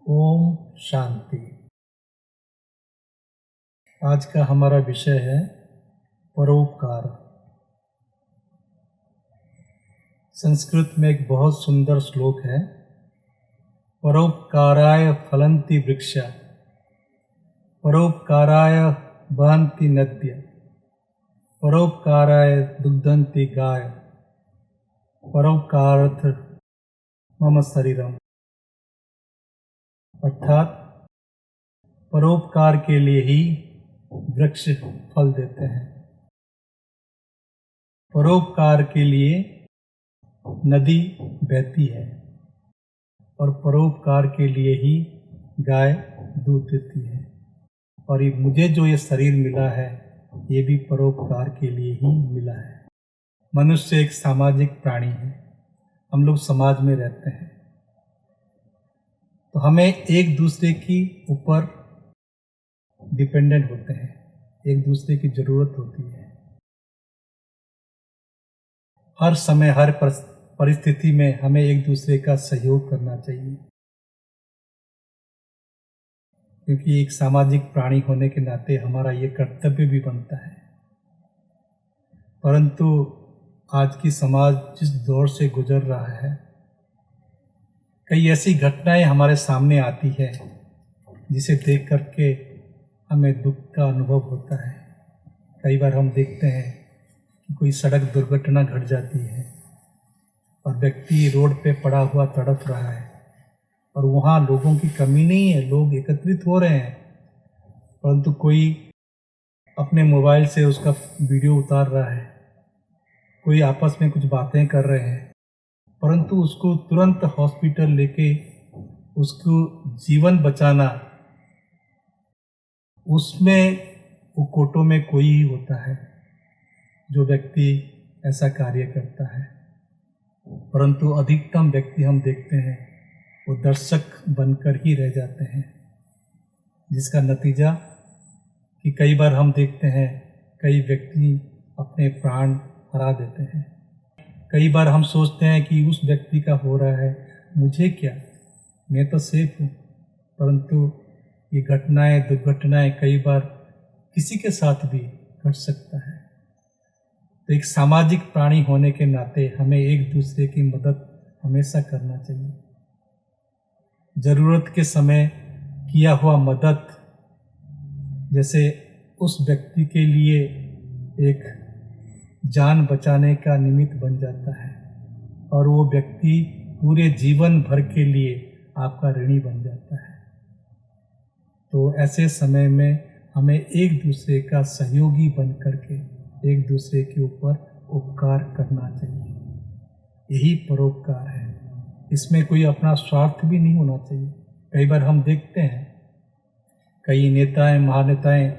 ओम शांति। आज का हमारा विषय है परोपकार। संस्कृत में एक बहुत सुंदर श्लोक है, परोपकाराय फलन्ति वृक्षा, परोपकाराय वहन्ति नद्य, परोपकाराय दुग्धन्ति गाय, परोपकारार्थ मम शरीरम। अर्थात परोपकार के लिए ही वृक्ष फल देते हैं, परोपकार के लिए नदी बहती है और परोपकार के लिए ही गाय दूध देती है। और ये मुझे जो ये शरीर मिला है ये भी परोपकार के लिए ही मिला है। मनुष्य एक सामाजिक प्राणी है, हम लोग समाज में रहते हैं, तो हमें एक दूसरे की ऊपर डिपेंडेंट होते हैं, एक दूसरे की ज़रूरत होती है। हर समय हर परिस्थिति में हमें एक दूसरे का सहयोग करना चाहिए, क्योंकि एक सामाजिक प्राणी होने के नाते हमारा ये कर्तव्य भी बनता है। परंतु आज की समाज जिस दौर से गुजर रहा है, कई ऐसी घटनाएं हमारे सामने आती है जिसे देख करके हमें दुख का अनुभव होता है। कई बार हम देखते हैं कि कोई सड़क दुर्घटना घट जाती है और व्यक्ति रोड पे पड़ा हुआ तड़प रहा है और वहाँ लोगों की कमी नहीं है, लोग एकत्रित हो रहे हैं, परंतु कोई अपने मोबाइल से उसका वीडियो उतार रहा है, कोई आपस में कुछ बातें कर रहे हैं, परंतु उसको तुरंत हॉस्पिटल लेके उसको जीवन बचाना, उसमें वो कोटों में कोई ही होता है जो व्यक्ति ऐसा कार्य करता है। परंतु अधिकतम व्यक्ति हम देखते हैं वो दर्शक बनकर ही रह जाते हैं, जिसका नतीजा कि कई बार हम देखते हैं कई व्यक्ति अपने प्राण हरा देते हैं। कई बार हम सोचते हैं कि उस व्यक्ति का हो रहा है, मुझे क्या, मैं तो सेफ हूँ, परंतु ये घटनाएं दुर्घटनाएं कई बार किसी के साथ भी घट सकता है। तो एक सामाजिक प्राणी होने के नाते हमें एक दूसरे की मदद हमेशा करना चाहिए। ज़रूरत के समय किया हुआ मदद जैसे उस व्यक्ति के लिए एक जान बचाने का निमित्त बन जाता है और वो व्यक्ति पूरे जीवन भर के लिए आपका ऋणी बन जाता है। तो ऐसे समय में हमें एक दूसरे का सहयोगी बन करके एक दूसरे के ऊपर उपकार करना चाहिए। यही परोपकार है, इसमें कोई अपना स्वार्थ भी नहीं होना चाहिए। कई बार हम देखते हैं कई नेताएं महानेताएं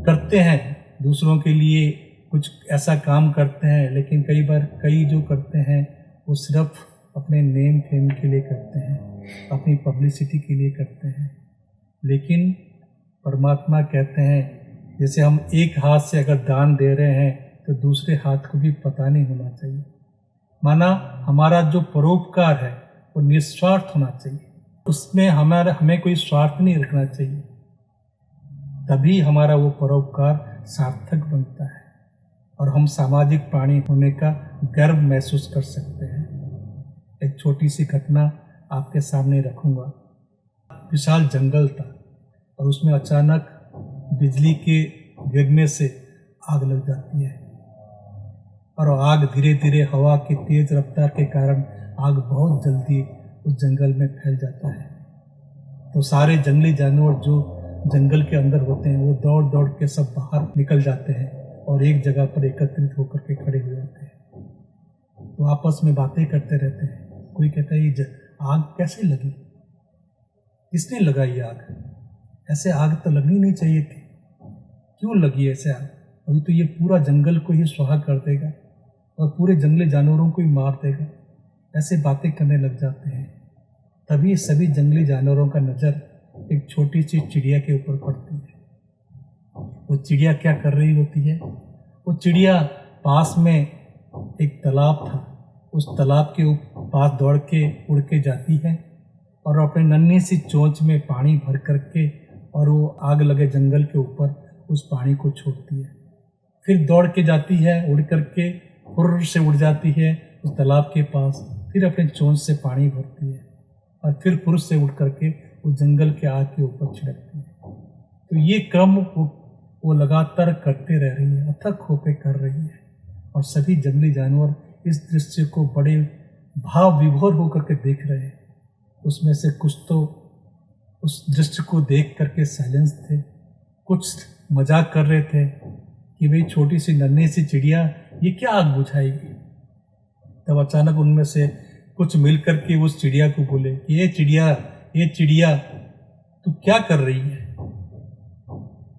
करते हैं, दूसरों के लिए कुछ ऐसा काम करते हैं, लेकिन कई बार कई जो करते हैं वो सिर्फ अपने नेम फेम के लिए करते हैं, अपनी पब्लिसिटी के लिए करते हैं। लेकिन परमात्मा कहते हैं जैसे हम एक हाथ से अगर दान दे रहे हैं तो दूसरे हाथ को भी पता नहीं होना चाहिए। माना हमारा जो परोपकार है वो निस्वार्थ होना चाहिए, उसमें हमें कोई स्वार्थ नहीं रखना चाहिए, तभी हमारा वो परोपकार सार्थक बनता है और हम सामाजिक प्राणी होने का गर्व महसूस कर सकते हैं। एक छोटी सी घटना आपके सामने रखूँगा। विशाल जंगल था और उसमें अचानक बिजली के गिरने से आग लग जाती है और आग धीरे धीरे हवा की तेज रफ्तार के कारण आग बहुत जल्दी उस जंगल में फैल जाता है। तो सारे जंगली जानवर जो जंगल के अंदर होते हैं वो दौड़ दौड़ के सब बाहर निकल जाते हैं और एक जगह पर एकत्रित होकर के खड़े हो जाते हैं। तो आपस में बातें करते रहते हैं। कोई कहता है ये आग कैसे लगी, किसने लगाई आग, ऐसे आग तो लगनी नहीं चाहिए थी, क्यों लगी ऐसे आग, अभी तो ये पूरा जंगल को ही स्वाहा कर देगा और पूरे जंगली जानवरों को ही मार देगा। ऐसे बातें करने लग जाते हैं। तभी सभी जंगली जानवरों का नज़र एक छोटी सी चिड़िया के ऊपर पड़ती है। वो चिड़िया क्या कर रही होती है, वो चिड़िया पास में एक तालाब था, उस तालाब के पास दौड़ के उड़ के जाती है और अपने नन्ही सी चोंच में पानी भर करके और वो आग लगे जंगल के ऊपर उस पानी को छोड़ती है। फिर दौड़ के जाती है, उड़ करके फुर्र से उड़ जाती है उस तालाब के पास, फिर अपने चोंच से पानी भरती है और फिर फुर्र से उड़ करके उस जंगल के आग के ऊपर छिड़कती है। तो ये क्रम वो लगातार करते रह रही है, अथक होकर कर रही है। और सभी जंगली जानवर इस दृश्य को बड़े भाव विभोर होकर के देख रहे हैं। उसमें से कुछ तो उस दृश्य को देख करके साइलेंस थे, कुछ मजाक कर रहे थे कि भाई छोटी सी नन्ही सी चिड़िया ये क्या आग बुझाएगी। तब अचानक उनमें से कुछ मिल करके उस चिड़िया को बोले कि ये चिड़िया तू क्या कर रही है।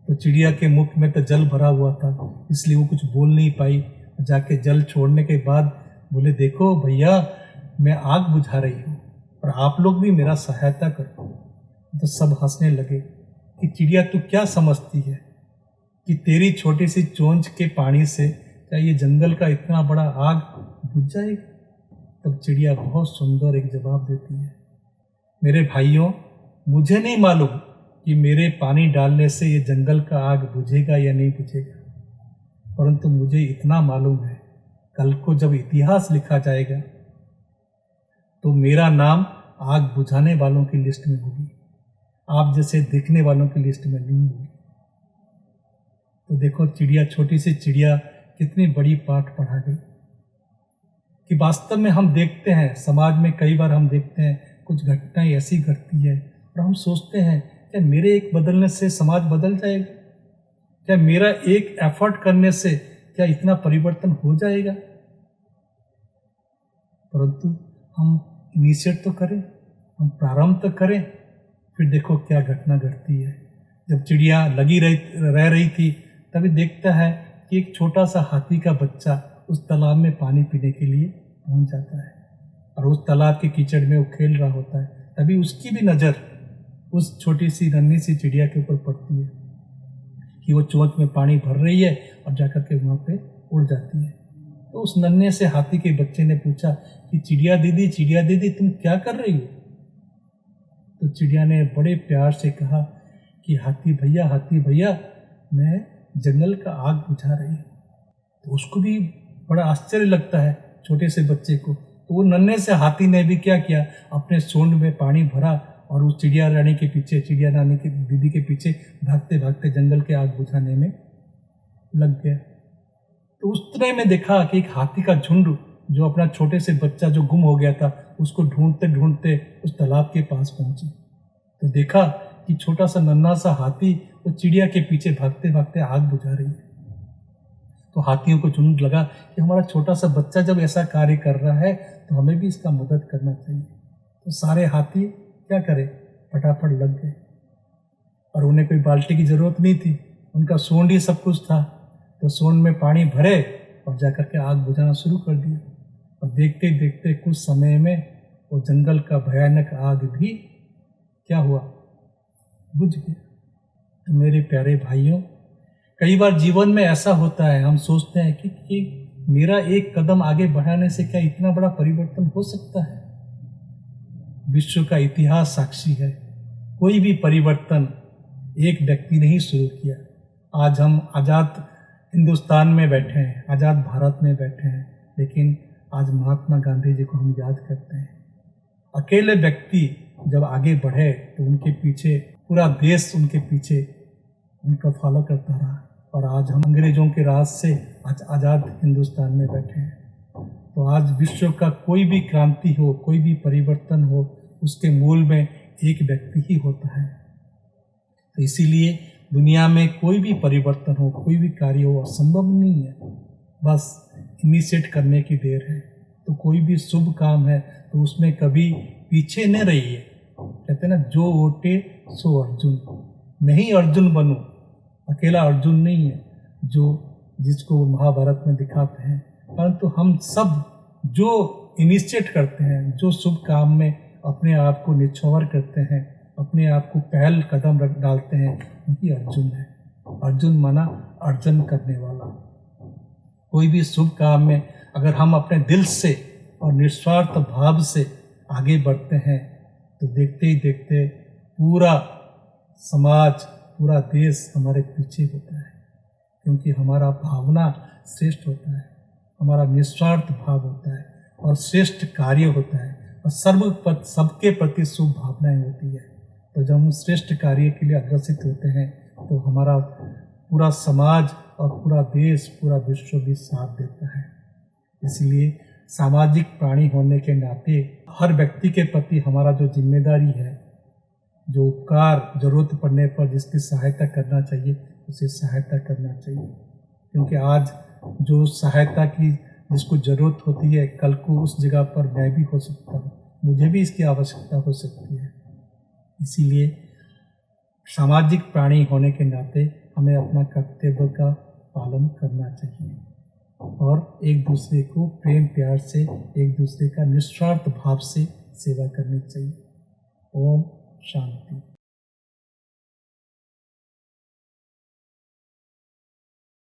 तो चिड़िया के मुख में तो जल भरा हुआ था, इसलिए वो कुछ बोल नहीं पाई। जाके जल छोड़ने के बाद बोले, देखो भैया मैं आग बुझा रही हूँ और आप लोग भी मेरा सहायता करो। तो सब हंसने लगे कि चिड़िया तू क्या समझती है कि तेरी छोटी सी चोंच के पानी से क्या ये जंगल का इतना बड़ा आग बुझ जाएगा। तब चिड़िया बहुत सुंदर एक जवाब देती है, मेरे भाइयों मुझे नहीं मालूम कि मेरे पानी डालने से ये जंगल का आग बुझेगा या नहीं बुझेगा, परंतु मुझे इतना मालूम है कल को जब इतिहास लिखा जाएगा तो मेरा नाम आग बुझाने वालों की लिस्ट में होगी, आप जैसे देखने वालों की लिस्ट में नहीं होगी। तो देखो चिड़िया, छोटी सी चिड़िया कितनी बड़ी पाठ पढ़ा गई कि वास्तव में हम देखते हैं समाज में, कई बार हम देखते हैं कुछ घटनाएं ऐसी घटती है और हम सोचते हैं क्या मेरे एक बदलने से समाज बदल जाएगा, क्या मेरा एक एफर्ट करने से क्या इतना परिवर्तन हो जाएगा। परंतु हम इनिशिएट तो करें, हम प्रारंभ तो करें। फिर देखो क्या घटना घटती है। जब चिड़िया रह रही थी तभी देखता है कि एक छोटा सा हाथी का बच्चा उस तालाब में पानी पीने के लिए पहुंच जाता है और उस तालाब के कीचड़ में वो खेल रहा होता है। तभी उसकी भी नज़र उस छोटी सी नन्ही सी चिड़िया के ऊपर पड़ती है कि वो चोंच में पानी भर रही है और जाकर के वहाँ पे उड़ जाती है। तो उस नन्हे से हाथी के बच्चे ने पूछा कि चिड़िया दीदी तुम क्या कर रही हो। तो चिड़िया ने बड़े प्यार से कहा कि हाथी भैया मैं जंगल का आग बुझा रही हूँ। तो उसको भी बड़ा आश्चर्य लगता है छोटे से बच्चे को। तो वो नन्हे से हाथी ने भी क्या किया, अपने सूंड में पानी भरा और उस चिड़िया रानी की दीदी के पीछे भागते भागते जंगल के आग बुझाने में लग गया। तो उस तरह में देखा कि एक हाथी का झुंड जो अपना छोटे से बच्चा जो गुम हो गया था उसको ढूंढते ढूंढते उस तालाब के पास पहुंची। तो देखा कि छोटा सा नन्हा सा हाथी वो चिड़िया के पीछे भागते भागते आग बुझा रही है। तो हाथियों को झुंड लगा कि हमारा छोटा सा बच्चा जब ऐसा कार्य कर रहा है तो हमें भी इसका मदद करना चाहिए। तो सारे हाथी क्या करें, फटाफट लग गए और उन्हें कोई बाल्टी की ज़रूरत नहीं थी, उनका सूंड ही सब कुछ था। तो सूंड में पानी भरे और जाकर के आग बुझाना शुरू कर दिया और देखते देखते कुछ समय में वो जंगल का भयानक आग भी क्या हुआ, बुझ गया। तो मेरे प्यारे भाइयों, कई बार जीवन में ऐसा होता है, हम सोचते हैं कि मेरा एक कदम आगे बढ़ाने से क्या इतना बड़ा परिवर्तन हो सकता है। विश्व का इतिहास साक्षी है, कोई भी परिवर्तन एक व्यक्ति ने ही शुरू किया। आज हम आज़ाद हिंदुस्तान में बैठे हैं, आज़ाद भारत में बैठे हैं, लेकिन आज महात्मा गांधी जी को हम याद करते हैं। अकेले व्यक्ति जब आगे बढ़े तो उनके पीछे पूरा देश उनके पीछे उनका फॉलो करता रहा और आज हम अंग्रेजों के राज से आज आज़ाद हिंदुस्तान में बैठे हैं। तो आज विश्व का कोई भी क्रांति हो, कोई भी परिवर्तन हो, उसके मूल में एक व्यक्ति ही होता है। तो इसीलिए दुनिया में कोई भी परिवर्तन हो, कोई भी कार्य हो, असंभव नहीं है, बस इनिशिएट करने की देर है। तो कोई भी शुभ काम है तो उसमें कभी पीछे न रहिए। कहते हैं ना, जो ओटे सो अर्जुन, नहीं अर्जुन बनो, अकेला अर्जुन नहीं है जिसको महाभारत में दिखाते हैं, परंतु हम सब जो इनिशिएट करते हैं, जो शुभ काम में अपने आप को निछावर करते हैं, अपने आप को पहल कदम रख डालते हैं, वही अर्जुन है। अर्जुन माना अर्जन करने वाला। कोई भी शुभ काम में अगर हम अपने दिल से और निस्वार्थ भाव से आगे बढ़ते हैं तो देखते ही देखते पूरा समाज, पूरा देश हमारे पीछे होता है, क्योंकि हमारा भावना श्रेष्ठ होता है, हमारा निस्वार्थ भाव होता है और श्रेष्ठ कार्य होता है और सबके प्रति शुभ भावनाएं होती है। तो जब हम श्रेष्ठ कार्य के लिए अग्रसित होते हैं तो हमारा पूरा समाज और पूरा देश, पूरा विश्व भी साथ देता है। इसलिए सामाजिक प्राणी होने के नाते हर व्यक्ति के प्रति हमारा जो जिम्मेदारी है, जो उपकार जरूरत पड़ने पर जिसकी सहायता करना चाहिए उसे सहायता करना चाहिए, क्योंकि आज जो सहायता की जिसको ज़रूरत होती है, कल को उस जगह पर मैं भी हो सकता हूँ, मुझे भी इसकी आवश्यकता हो सकती है। इसीलिए सामाजिक प्राणी होने के नाते हमें अपना कर्तव्य का पालन करना चाहिए और एक दूसरे को प्रेम प्यार से, एक दूसरे का निस्वार्थ भाव से सेवा करनी चाहिए। ओम शांति।